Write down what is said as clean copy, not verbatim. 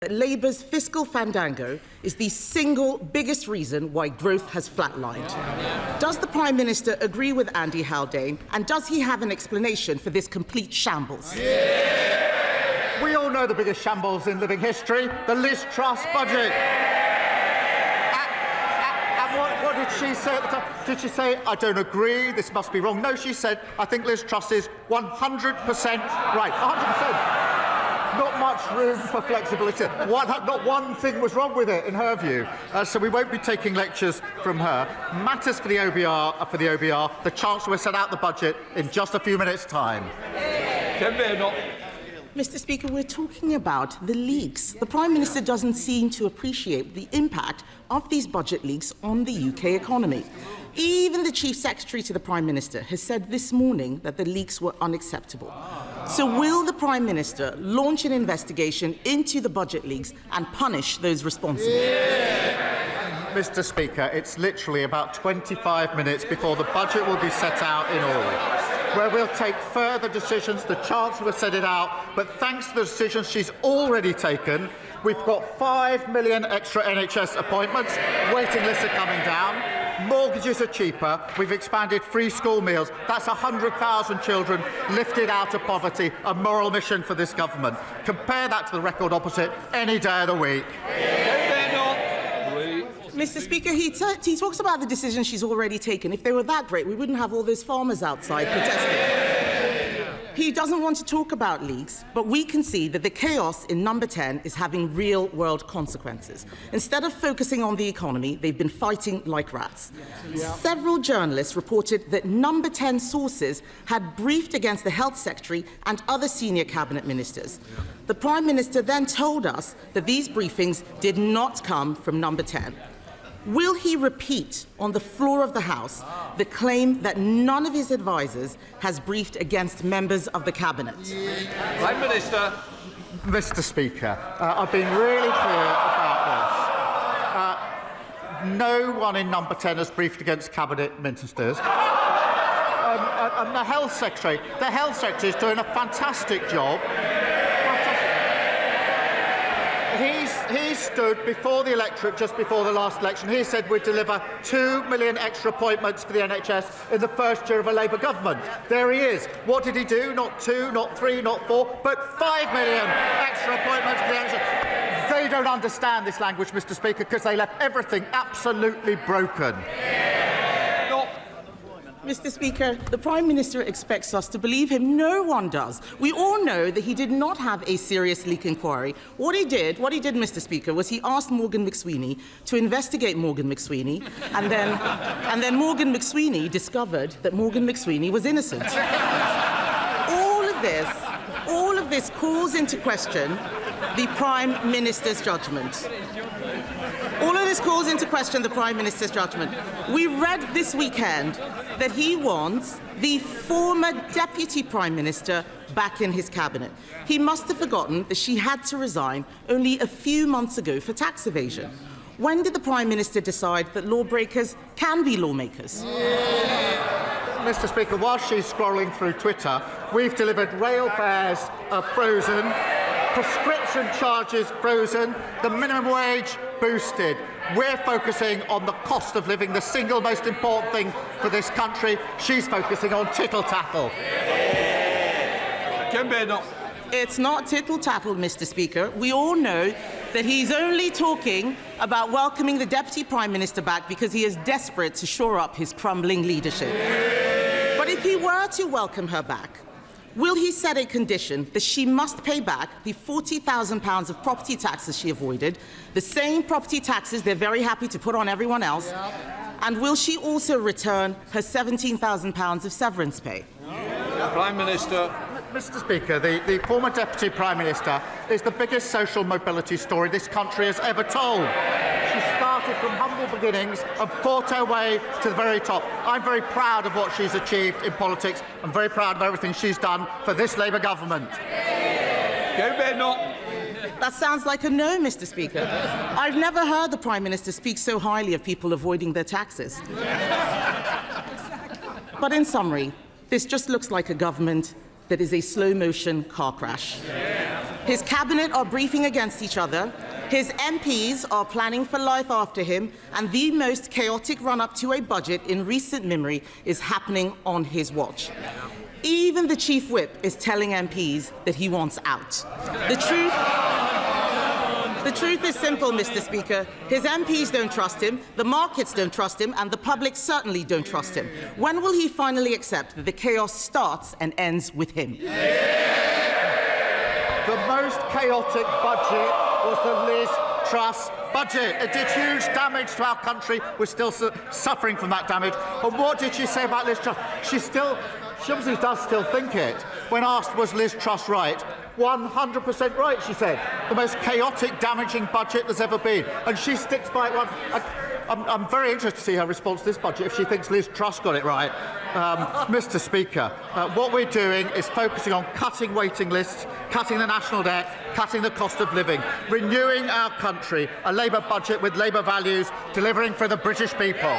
that Labour's fiscal fandango is the single biggest reason why growth has flatlined. Does the Prime Minister agree with Andy Haldane, and does he have an explanation for this complete shambles? We all know the biggest shambles in living history, the Liz Truss budget. And what did she say? Did she say, I don't agree, this must be wrong? No, she said, I think Liz Truss is 100% right. 100%. Not much room for flexibility. Not one thing was wrong with it, in her view. So we won't be taking lectures from her. Matters for the OBR. The Chancellor will set out the budget in just a few minutes' time. Kemi Badenoch. Mr. Speaker, we're talking about the leaks. The Prime Minister doesn't seem to appreciate the impact of these budget leaks on the UK economy. Even the Chief Secretary to the Prime Minister has said this morning that the leaks were unacceptable. So will the Prime Minister launch an investigation into the budget leaks and punish those responsible? Mr. Speaker, it's literally about 25 minutes before the budget will be set out in all, where we'll take further decisions. The Chancellor will set it out, but thanks to the decisions she's already taken, we've got 5 million extra NHS appointments, waiting lists are coming down, mortgages are cheaper, we've expanded free school meals. That's 100,000 children lifted out of poverty, a moral mission for this government. Compare that to the record opposite any day of the week. Mr. Speaker, he talks about the decisions she's already taken. If they were that great, we wouldn't have all those farmers outside protesting. He doesn't want to talk about leaks, but we can see that the chaos in Number 10 is having real-world consequences. Instead of focusing on the economy, they've been fighting like rats. Several journalists reported that Number 10 sources had briefed against the Health Secretary and other senior cabinet ministers. The Prime Minister then told us that these briefings did not come from Number 10. Will he repeat on the floor of the House the claim that none of his advisers has briefed against members of the Cabinet? Prime Minister. Mr. Speaker, I've been really clear about this. No one in Number 10 has briefed against Cabinet ministers. And the Health Secretary is doing a fantastic job. He stood before the electorate just before the last election. He said we'd deliver 2 million extra appointments for the NHS in the first year of a Labour government. There he is. What did he do? Not 2, not 3, not 4, but 5 million extra appointments for the NHS. They don't understand this language, Mr. Speaker, because they left everything absolutely broken. Mr. Speaker, the Prime Minister expects us to believe him. No one does. We all know that he did not have a serious leak inquiry. What he did, Mr. Speaker, was he asked Morgan McSweeney to investigate Morgan McSweeney, and then Morgan McSweeney discovered that Morgan McSweeney was innocent. All of this calls into question the Prime Minister's judgment. All of this calls into question the Prime Minister's judgment. We read this weekend that he wants the former Deputy Prime Minister back in his cabinet. He must have forgotten that she had to resign only a few months ago for tax evasion. When did the Prime Minister decide that lawbreakers can be lawmakers? Mr. Speaker, while she's scrolling through Twitter, we've delivered rail fares frozen, prescription charges frozen, the minimum wage boosted. We're focusing on the cost of living, the single most important thing for this country. She's focusing on tittle-tattle. Kemi Badenoch. It's not tittle-tattle, Mr. Speaker. We all know that he's only talking about welcoming the Deputy Prime Minister back because he is desperate to shore up his crumbling leadership. But if he were to welcome her back, will he set a condition that she must pay back the £40,000 of property taxes she avoided, the same property taxes they're very happy to put on everyone else, and will she also return her £17,000 of severance pay? Prime Minister. Mr. Speaker, the former Deputy Prime Minister is the biggest social mobility story this country has ever told. She started from humble beginnings and fought her way to the very top. I'm very proud of what she's achieved in politics. I'm very proud of everything she's done for this Labour government. Kemi Badenoch. That sounds like a no, Mr. Speaker. I've never heard the Prime Minister speak so highly of people avoiding their taxes. But in summary, this just looks like a government that is a slow-motion car crash. His cabinet are briefing against each other. His MPs are planning for life after him, and the most chaotic run-up to a budget in recent memory is happening on his watch. Even the Chief Whip is telling MPs that he wants out. The truth is simple, Mr. Speaker. His MPs don't trust him, the markets don't trust him, and the public certainly don't trust him. When will he finally accept that the chaos starts and ends with him? The most chaotic budget was the Liz Truss budget. It did huge damage to our country. We're still suffering from that damage. And what did she say about Liz Truss? She obviously does still think it. When asked, was Liz Truss right? 100% right, she said. The most chaotic, damaging budget there's ever been. And she sticks by it. I'm very interested to see her response to this budget if she thinks Liz Truss got it right. Mr. Speaker, what we're doing is focusing on cutting waiting lists, cutting the national debt, cutting the cost of living, renewing our country, a Labour budget with Labour values, delivering for the British people.